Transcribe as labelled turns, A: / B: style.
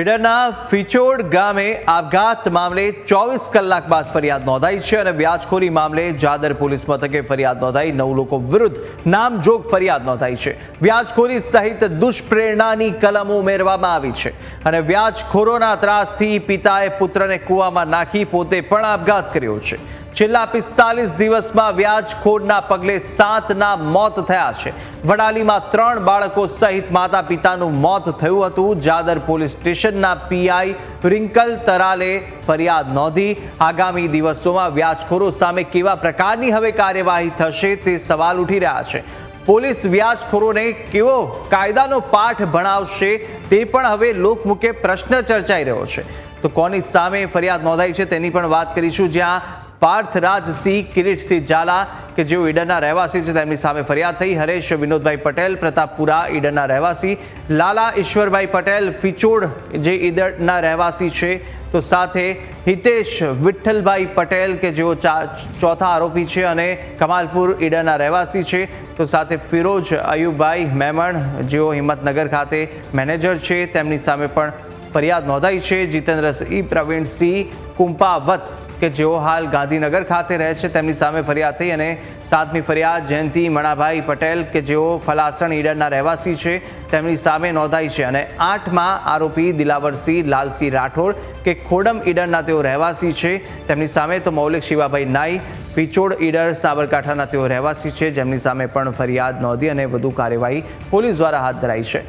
A: ઈડરના ફિચોડ ગામે આપઘાત મામલે 24 કલાક બાદ ફરિયાદ નોંધાઈ છે અને વ્યાજખોરી મામલે જાદર પોલીસ મથકે ફરિયાદ નોંધાઈ 9 લોકો વિરુદ્ધ નામજોગ ફરિયાદ નોંધાઈ છે। વ્યાજખોરી સહિત દુષ્પ્રેરણાની કલમો ઉમેરવામાં આવી છે અને વ્યાજખોરોના ત્રાસથી પિતાએ પુત્રને કૂવામાં નાખી પોતે પણ આપઘાત કર્યો છે। છેલ્લા 45 દિવસમાં વ્યાજખોરના પગલે 7ના મોત થયા છે। વડાલીમાં 3 બાળકો સહિત માતા પિતાનું મોત થયું હતું। જાદર પોલીસ સ્ટેશનના પીઆઈ રિંકલ તરાલે ફરિયાદ નોંધી। આગામી દિવસોમાં વ્યાજખોરો સામે કેવા પ્રકારની હવે કાર્યવાહી થશે તે સવાલ ઉઠી રહ્યા છે। પોલીસ વ્યાજખોરોને કેવો કાયદાનો પાઠ ભણાવશે તે પણ હવે લોકમુખે પ્રશ્ન ચર્ચાઈ રહ્યો છે। તો કોની સામે ફરિયાદ નોંધાઈ છે તેની પણ વાત કરીશું। જ્યાં પાર્થરાજસિંહ કિરીટસિંહ ઝાલા કે જેઓ ઈડરના રહેવાસી છે તેમની સામે ફરિયાદ થઈ। હરેશ વિનોદભાઈ પટેલ પ્રતાપપુરા ઈડરના રહેવાસી, લાલા ઈશ્વરભાઈ પટેલ ફિચોડ જે ઈડરના રહેવાસી છે, તો સાથે હિતેશ વિઠ્ઠલભાઈ પટેલ કે જેઓ ચોથા આરોપી છે અને કમાલપુર ઈડરના રહેવાસી છે, તો સાથે ફિરોજ અયુબભાઈ મેમણ જેઓ હિંમતનગર ખાતે મેનેજર છે તેમની સામે પણ ફરિયાદ નોંધાઈ છે। જીતેન્દ્રસિંહ પ્રવીણસિંહ કુંપાવત કે જેઓ હાલ ગાંધીનગર ખાતે રહે છે તેમની સામે ફરિયાદ થઈ અને 7મી ફરિયાદ જયંતિ મણાભાઈ પટેલ કે જેઓ ફલાસણ ઈડરના રહેવાસી છે તેમની સામે નોંધાઈ છે અને 8મા આરોપી દિલાવરસિંહ લાલસિંહ રાઠોડ કે ખોડમ ઈડરના તેઓ રહેવાસી છે તેમની સામે તો મૌલિક શિવાભાઈ નાઈ ફિચોડ ઈડર સાબરકાંઠાના તેઓ રહેવાસી છે જેમની સામે પણ ફરિયાદ નોંધી અને વધુ કાર્યવાહી પોલીસ દ્વારા હાથ ધરાઈ છે।